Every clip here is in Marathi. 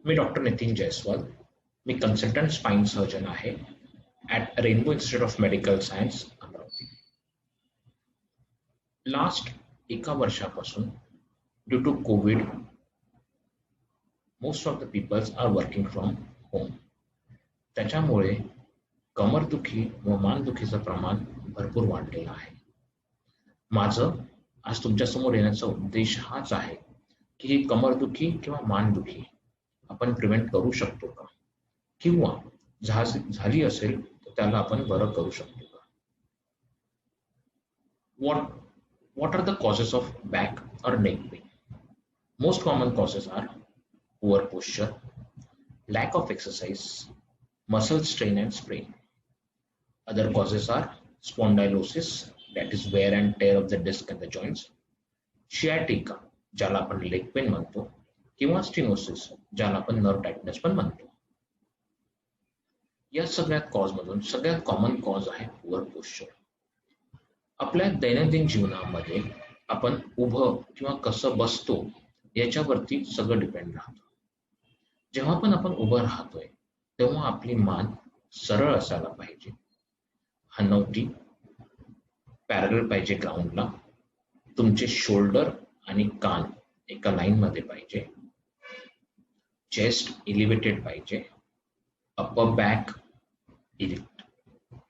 मी डॉक्टर नितीन जयस्वाल. मी कन्सल्टंट स्पाइन सर्जन आहे at Rainbow institute of medical science Amravati. Last एका वर्षापासून due to COVID most of the peoples are working from home. त्याच्यामुळे कमरदुखी व मानदुखीचं प्रमाण भरपूर वाढलेलं आहे. माझं आज तुमच्यासमोर येण्याचा उद्देश हाच आहे की ही कमरदुखी किंवा मानदुखी आपण प्रिव्हेंट करू शकतो का, किंवा झाली असेल तर त्याला आपण बरं करू शकतो का. What are the causes of back or neck pain? Most common causes are poor posture, lack of exercise, muscle strain and sprain. Other causes are spondylosis, that is wear and tear of the disc and the joints, sciatica, ज्याला आपण लेग पेन म्हणतो, किंवा स्टिनोसिस, ज्याला आपण नर्व टाइटनेस पण म्हणतो. या सगळ्यात कॉज मधून सगळ्यात कॉमन कॉज आहे पुअर पोश्चर. आपल्या दैनंदिन जीवनामध्ये आपण उभं किंवा कसं बसतो याच्यावरती सगळं डिपेंड राहतं. जेव्हा पण आपण उभं राहतोय तेव्हा आपली मान सरळ असायला पाहिजे, हनवटी पॅरलल पाहिजे ग्राउंडला, तुमचे शोल्डर आणि कान एका लाईन मध्ये पाहिजे, चेस्ट एलिव्हेटेड पाहिजे, upper back erect,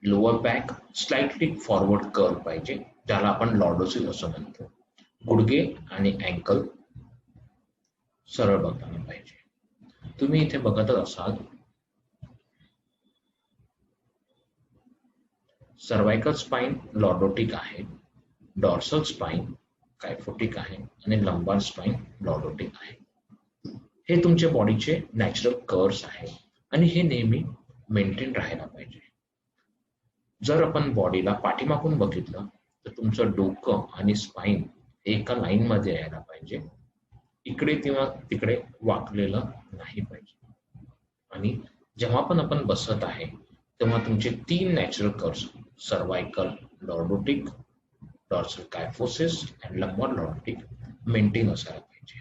lower back slightly forward curve पाहिजे, ज्याला आपण लॉर्डोसिस असं म्हणतो, गुडघे आणि अँकल सरळ बघताना पाहिजे. तुम्ही इथे बघतच असाल सर्वायकल स्पाइन लॉर्डोटिक आहे, डॉर्सल स्पाइन कायफोटिक आहे आणि लंबार स्पाइन लॉर्डोटिक आहे. हे तुमच्या बॉडीचे नॅचरल कर्व्स आहे आणि हे नेहमी मेंटेन राहायला पाहिजे. जर आपण बॉडीला पाठीमागून बघितलं तर तुमचं डोकं आणि स्पाइन एका लाईन मध्ये यायला पाहिजे, इकडे किंवा तिकडे वाकलेलं नाही पाहिजे. आणि जेव्हा पण आपण बसत आहे तेव्हा तुमचे 3 natural curves cervical lordotic, dorsal kyphosis आणि लंबार लॉर्डोटिक मेंटेन असायला पाहिजे.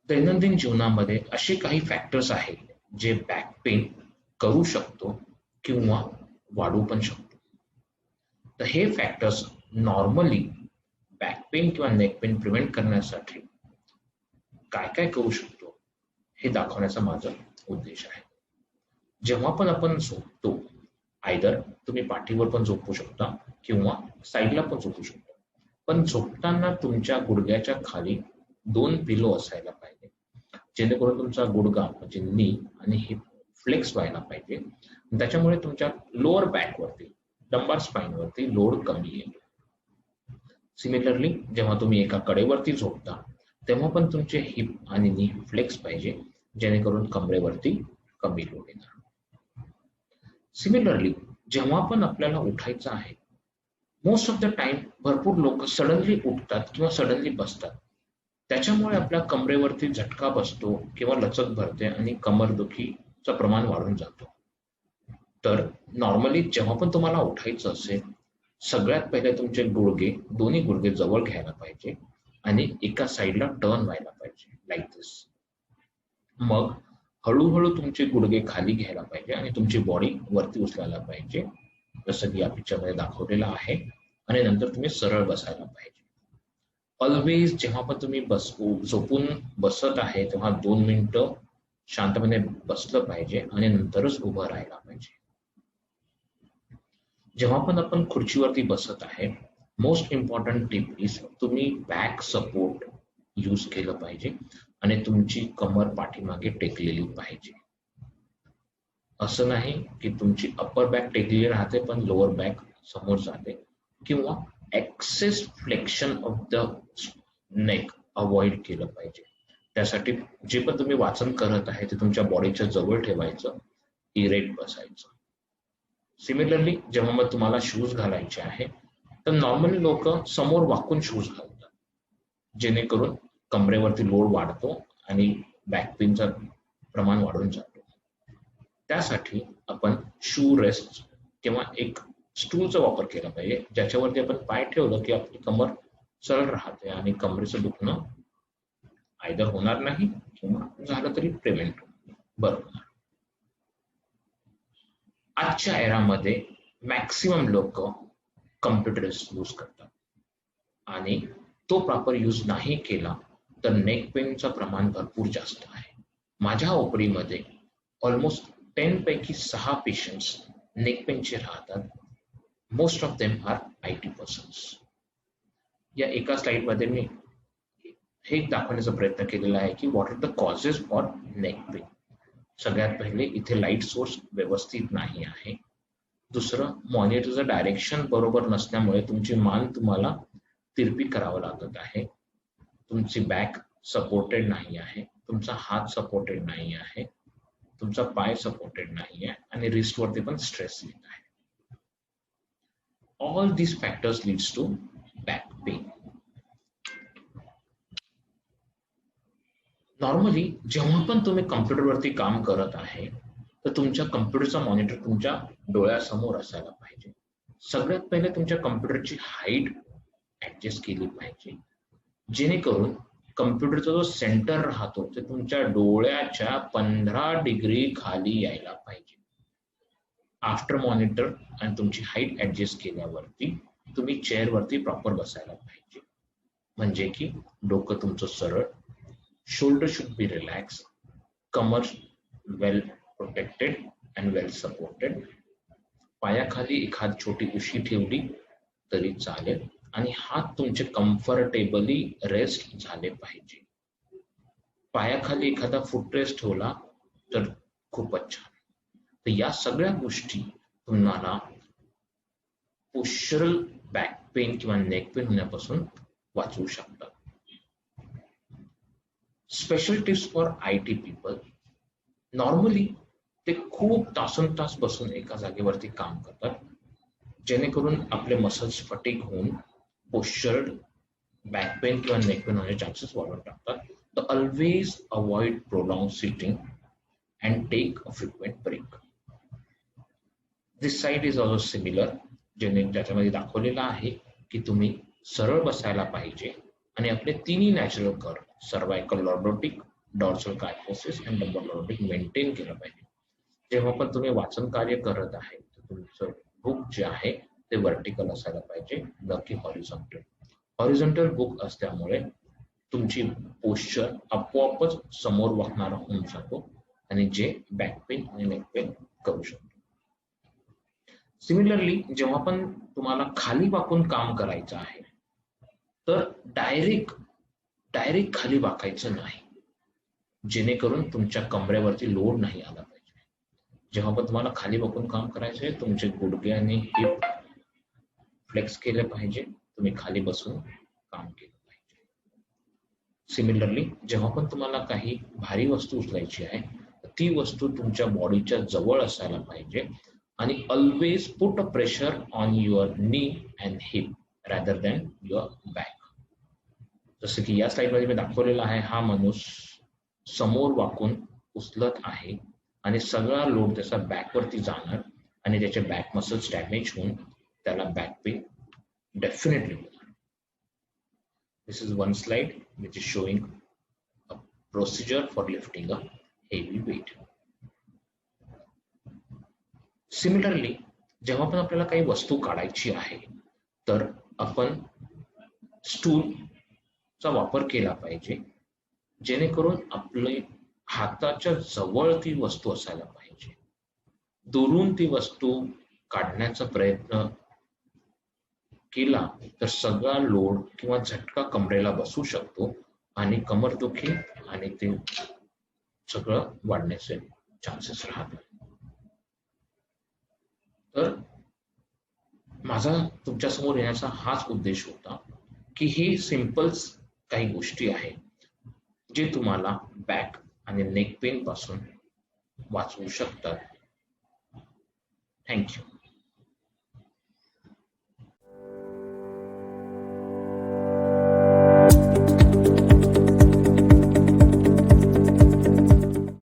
दैनंदिन जीवनामध्ये असे काही फॅक्टर्स आहेत जे बॅक पेन करू शकतो किंवा वाढवू पण शकतो. तर हे फॅक्टर्स नॉर्मली बॅक पेन किंवा नेक पेन प्रिव्हेंट करण्यासाठी काय काय करू शकतो हे दाखवण्याचा माझा उद्देश आहे. जेव्हा पण आपण झोपतो, आयदर तुम्ही पाठीवर पण झोपू शकता किंवा साईडला पण झोपू शकता, पण झोपताना तुमच्या गुडघ्याच्या खाली 2 पिलो असायला पाहिजे, जेणेकरून तुमचा गुडघा म्हणजे नी आणि हिप फ्लेक्स व्हायला पाहिजे. त्याच्यामुळे तुमच्या लोअर बॅक वरती, लंबार स्पाइन वरती लोड कमी येईल. सिमिलरली जेव्हा तुम्ही एका कडेवरती झोपता तेव्हा पण तुमचे हिप आणि नी फ्लेक्स पाहिजे, जेणेकरून कमरेवरती कमी लोड येणार. सिमिलरली जेव्हा पण आपल्याला उठायचं आहे, मोस्ट ऑफ द टाइम भरपूर लोक सडनली उठतात किंवा सडनली बसतात, त्याच्यामुळे आपल्या कमरेवरती झटका बसतो किंवा लचक भरते आणि कमरदुखीचं प्रमाण वाढून जातो. तर नॉर्मली जेव्हा पण तुम्हाला उठायचं असेल, सगळ्यात पहिले तुमचे गुडघे, दोन्ही गुडघे जवळ घ्यायला पाहिजे आणि एका साईडला टर्न व्हायला पाहिजे, लाईक दिस. मग हळूहळू तुमचे गुडघे खाली घ्यायला पाहिजे आणि तुमची बॉडी वरती उचलायला पाहिजे, जसं की या पिक्चरमध्ये दाखवलेलं आहे. आणि नंतर तुम्ही सरळ बसायला पाहिजे. ऑलवेज जेव्हा पण तुम्ही झोपून बसत आहे तेव्हा 2 मिनिटं शांतपणे बसलं पाहिजे आणि नंतरच उभं राहायला पाहिजे. जेव्हा पण आपण खुर्चीवरती बसत आहे, मोस्ट इम्पॉर्टंट टिप इज तुम्ही बॅक सपोर्ट यूज केलं पाहिजे आणि तुमची कमर पाठीमागे टेकलेली पाहिजे. असं नाही की तुमची अपर बॅक टेकलेली राहते पण लोअर बॅक समोर जाते, किंवा excess flexion of the neck avoid केलं पाहिजे. त्यासाठी जे पण तुम्ही वाचन करत आहे ते तुमच्या बॉडीच्या जवळ ठेवायचं, इरेक्ट बसायचं. सिमिलरली जेव्हा मग तुम्हाला शूज घालायचे आहे तर नॉर्मली लोक समोर वाकून शूज घालतात, जेणेकरून कमरेवरती लोड वाढतो आणि बॅक पेनचं प्रमाण वाढून जातो. त्यासाठी आपण शू रेस्ट किंवा एक स्टूलचा वापर केला पाहिजे, ज्याच्यावरती आपण पाय ठेवलं की आपली कमर सरळ राहते आणि कमरेचं दुखणं आयदर होणार नाही किंवा झालं तरी प्रिव्हेंट बरोबर. आजच्या एरामध्ये मॅक्सिमम लोक कम्प्युटर्स यूज करतात आणि तो प्रॉपर यूज नाही केला तर नेक पेनचं प्रमाण भरपूर जास्त आहे. माझ्या ओपीडीमध्ये ऑलमोस्ट 10 पैकी 6 पेशंट्स नेक पेनचे राहतात. Most of them are IT persons. या एका स्लाइडमध्ये मी हे दाखवण्याचा प्रयत्न केलेला आहे की what are the causes for neck pain. सगळ्यात पहिले इथे लाईट सोर्स व्यवस्थित नाही आहे. दुसरं, मॉनिटरचं डायरेक्शन बरोबर नसल्यामुळे तुमची मान तुम्हाला तिरपी करावं लागत आहे. तुमची बॅक सपोर्टेड नाही आहे, तुमचा हात सपोर्टेड नाही आहे, तुमचा पाय सपोर्टेड नाही आहे आणि रिस्टवरती पण स्ट्रेस येत आहे. All these factors leads to back pain. Normally जेव्हा पण तुम्ही कम्प्युटरवरती काम करत आहे तर तुमच्या कम्प्युटरचा मॉनिटर तुमच्या डोळ्यासमोर असायला पाहिजे. सगळ्यात पहिले तुमच्या कम्प्युटरची हाईट ऍडजस्ट केली पाहिजे जेणेकरून कम्प्युटरचा जो सेंटर राहतो ते तुमच्या डोळ्याच्या 15 डिग्री खाली यायला पाहिजे. आफ्टर मॉनिटर आणि तुमची हाईट ऍडजस्ट केल्यावरती तुम्ही चेअरवरती प्रॉपर बसायला पाहिजे म्हणजे की डोकं तुमचं सरळ, shoulder should be relaxed, Qamar well protected and well supported. पायाखाली एखाद छोटी उशी ठेवली तरी चालेल आणि हात तुमचे कम्फर्टेबली रेस्ट झाले पाहिजे. पायाखाली एखादा फुटरेस्ट ठेवला तर खूपच छान. तर या सगळ्या गोष्टी तुम्हाला पोस्चरल बॅक पेन किंवा नेक पेन होण्यापासून वाचवू शकतात. Special tips for IT people. Normally ते खूप तासनतास बसून एका जागेवरती काम करतात जेणेकरून आपले मसल्स फटीग होऊन पोस्चर्ड बॅक पेन किंवा नेक पेन होण्याचे चान्सेस वाढवून टाकतात. तर always avoid prolong sitting and take a frequent break. This side is also similar, ज्याच्यामध्ये दाखवलेलं आहे की तुम्ही सरळ बसायला पाहिजे आणि आपले तिन्ही natural curve cervical lordotic, dorsal kyphosis आणि लंबर लॉर्डोटिक मेंटेन केलं पाहिजे. जेव्हा पण तुम्ही वाचन कार्य करत आहे तर तुमचं बुक जे आहे ते व्हर्टिकल असायला पाहिजे, न की हॉरिझॉन्टल. हॉरिझॉन्टल बुक असल्यामुळे तुमची पोस्चर आपोआपच समोर वाकणारा होऊन जातो आणि जे बॅक पेन आणि नेक पेन करू शकतो. सिमिलरली जेव्हा पण तुम्हाला खाली वाकून काम करायचं आहे तर डायरेक्ट खाली वाकायचं नाही जेणेकरून तुमच्या कमरेवरती लोड नाही आला पाहिजे. जेव्हा पण तुम्हाला खाली वाकून काम करायचं आहे तुमचे गुडघे आणि हिप फ्लेक्स केले पाहिजे, तुम्ही खाली बसून काम केलं पाहिजे. सिमिलरली जेव्हा पण तुम्हाला काही भारी वस्तू उचलायची आहे ती वस्तू तुमच्या बॉडीच्या जवळ असायला पाहिजे आणि always put a pressure on your knee and hip rather than your back. जसं की या स्लाइडमध्ये मी दाखवलेला आहे, हा माणूस समोर वाकून उचलत आहे आणि सगळा लोड त्याचा बॅकवरती जाणार आणि त्याचे बॅक मसल्स डॅमेज होऊन त्याला बॅक पेन डेफिनेटली होणार. This is one slide which is showing a procedure for lifting a heavy weight. Similarly जेव्हा पण आपल्याला काही वस्तू काढायची आहे तर आपण स्टूलचा वापर केला पाहिजे जेणेकरून आपले हाताच्या जवळ ती वस्तू असायला पाहिजे. दुरून ती वस्तू काढण्याचा प्रयत्न केला तर सगळा लोड किंवा झटका कमरेला बसू शकतो आणि कमरदुखी आणि ते सगळं वाढण्याचे चान्सेस राहतात. तर माझा तुमच्यासमोर येण्याचा हाच उद्देश होता की हे सिम्पल्स काही गोष्टी आहेत जे तुम्हाला बॅक आणि नेक पेन पासून वाचवू शकतात. थँक्यू.